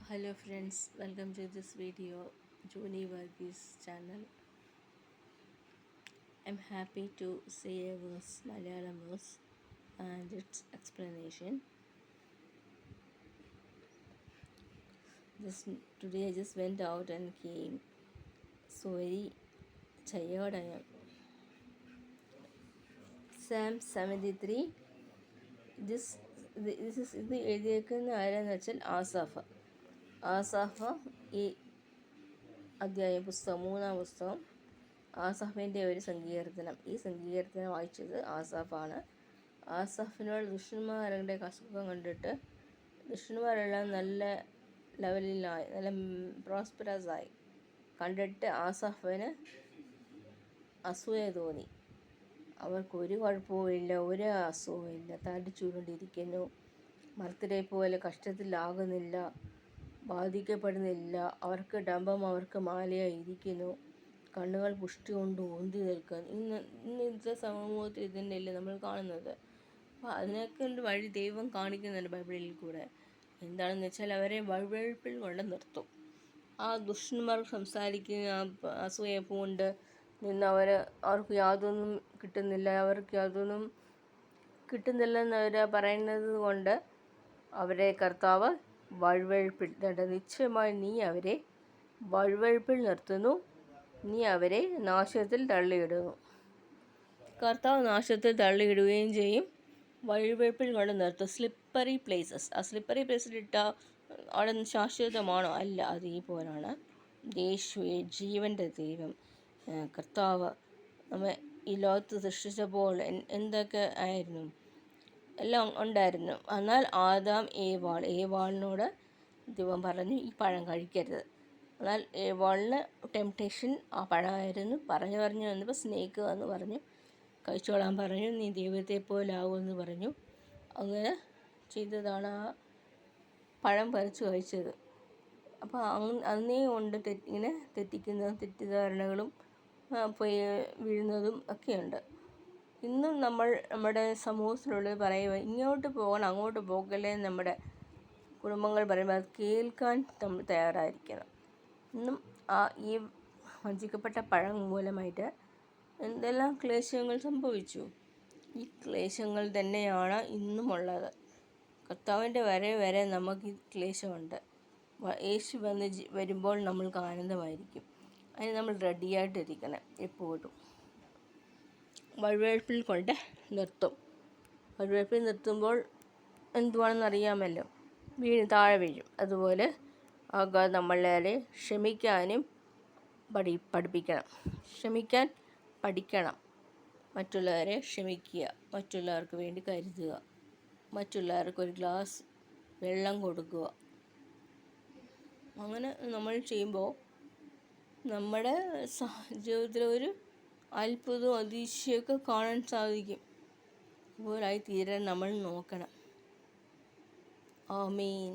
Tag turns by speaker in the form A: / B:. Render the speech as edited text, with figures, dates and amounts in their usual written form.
A: Hello friends, welcome to this video, Juni Varghese channel. I'm happy to say a verse, Malayalam verse and its explanation. Today I just went out and came, so very tired I am. Psalm 73. ഇത് എഴുതിയേക്കുന്ന ആരാന്ന് വെച്ചാൽ ആസാഫ് ഈ അധ്യായ പുസ്തകം 3-ാം പുസ്തകം ആസാഫിൻ്റെ ഒരു സങ്കീർത്തനം. ഈ സങ്കീർത്തനം വായിച്ചത് ആസാഫാണ്. ആസാഫിനോട് ദുഷ്ടന്മാരുടെ അസുഖം കണ്ടിട്ട് ദുഷ്ടന്മാരെല്ലാം നല്ല ലെവലിലായി, നല്ല പ്രോസ്പെറസായി കണ്ടിട്ട് ആസാഫിന് അസൂയ തോന്നി. അവർക്കൊരു കുഴപ്പവുമില്ല, ഒരു അസുഖവുമില്ല, തടിച്ചുകൊണ്ടിരിക്കുന്നു, മർത്തരെ പോലെ കഷ്ടത്തിലാകുന്നില്ല, ബാധിക്കപ്പെടുന്നില്ല. അവർക്ക് ഡംബം അവർക്ക് മാലയായിരിക്കുന്നു, കണ്ണുകൾ പുഷ്ടി കൊണ്ട് ഓന്തി നിൽക്കുന്നു. ഇന്നത്തെ സമൂഹത്തിൽ ഇതന്നെയല്ലേ നമ്മൾ കാണുന്നത്. അപ്പോൾ അതിനൊക്കെ ഒരു വഴി ദൈവം കാണിക്കുന്നുണ്ട് ബൈബിളിൽ കൂടെ. എന്താണെന്ന് വെച്ചാൽ അവരെ വഴുവഴുപ്പിൽ കൊണ്ട് നിർത്തും. ആ ദുഷ്ടന്മാർ സംസാരിക്കുന്ന അസൂയ പൂണ്ട് നിന്ന് അവർക്ക് യാതൊന്നും കിട്ടുന്നില്ല, അവർക്ക് യാതൊന്നും കിട്ടുന്നില്ലെന്നവർ പറയുന്നത് കൊണ്ട് അവരെ കർത്താവ് വഴുവഴുപ്പിൽ നിശ്ചയമായി നീ അവരെ വഴുവഴുപ്പിൽ നിർത്തുന്നു, നീ അവരെ നാശത്തിൽ തള്ളിയിടുന്നു. കർത്താവ് നാശത്തിൽ തള്ളിയിടുകയും ചെയ്യും, വഴുവഴുപ്പിൽ കൊണ്ട് നിർത്തും. സ്ലിപ്പറി പ്ലേസസ്, ആ സ്ലിപ്പറി പ്ലേസിലിട്ടാൽ അവിടെ ശാശ്വതമാണോ? അല്ല, അതേപോലാണ് ജീവൻ്റെ ദൈവം കർത്താവ് നമ്മെ ഈ ലോകത്ത് സൃഷ്ടിച്ചപ്പോൾ എന്തൊക്കെ ആയിരുന്നു, എല്ലാം ഉണ്ടായിരുന്നു. എന്നാൽ ഏവാളിനോട് ദൈവം പറഞ്ഞു ഈ പഴം കഴിക്കരുത്. എന്നാൽ ഏവാളിന് ടെംപ്ടേഷൻ ആ പഴമായിരുന്നു. പറഞ്ഞു വന്നപ്പോൾ സ്നേക്ക് എന്ന് പറഞ്ഞു കഴിച്ചോളാൻ പറഞ്ഞു, നീ ദൈവത്തെ പോലാകുമെന്ന് പറഞ്ഞു. അങ്ങനെ ചെയ്തതാണ് ആ പഴം പറിച്ചു കഴിച്ചത്. അപ്പോൾ അന്നേ കൊണ്ട് ഇങ്ങനെ തെറ്റിക്കുന്നതും തെറ്റിദ്ധാരണകളും പോയി വീഴുന്നതും ഒക്കെയുണ്ട്. ഇന്നും നമ്മുടെ സമൂഹത്തിനുള്ളിൽ പറയുക ഇങ്ങോട്ട് പോകണം അങ്ങോട്ട് പോകല്ലേ, നമ്മുടെ കുടുംബങ്ങൾ പറയുമ്പോൾ അത് കേൾക്കാൻ നമ്മൾ തയ്യാറായിരിക്കണം. ഇന്നും ഈ വഞ്ചിക്കപ്പെട്ട പഴം മൂലമായിട്ട് എന്തെല്ലാം ക്ലേശങ്ങൾ സംഭവിച്ചു. ഈ ക്ലേശങ്ങൾ തന്നെയാണ് ഇന്നും ഉള്ളത്. കർത്താവിൻ്റെ വരെ നമുക്ക് ഈ ക്ലേശമുണ്ട്. യേശു വരുമ്പോൾ നമ്മൾക്ക് ആനന്ദമായിരിക്കും. അതിന് നമ്മൾ റെഡിയായിട്ടിരിക്കണം എപ്പോഴും. വഴുവഴുപ്പിൽ കൊണ്ട് നിർത്തും. വഴുവഴുപ്പിൽ നിർത്തുമ്പോൾ എന്തുവാണെന്നറിയാമല്ലോ, താഴെ വീഴും. അതുപോലെ നമ്മളെ ക്ഷമിക്കാനും ക്ഷമിക്കാൻ പഠിക്കണം. മറ്റുള്ളവരെ ക്ഷമിക്കുക, മറ്റുള്ളവർക്ക് വേണ്ടി കരുതുക, മറ്റുള്ളവർക്ക് ഒരു ഗ്ലാസ് വെള്ളം കൊടുക്കുക. അങ്ങനെ നമ്മൾ ചെയ്യുമ്പോൾ നമ്മുടെ ജീവിതത്തിൽ ഒരു അത്ഭുതവും അതിശയമൊക്കെ കാണാൻ സാധിക്കും. അതുപോലായി തീരാൻ നമ്മൾ നോക്കണം. ആമീൻ.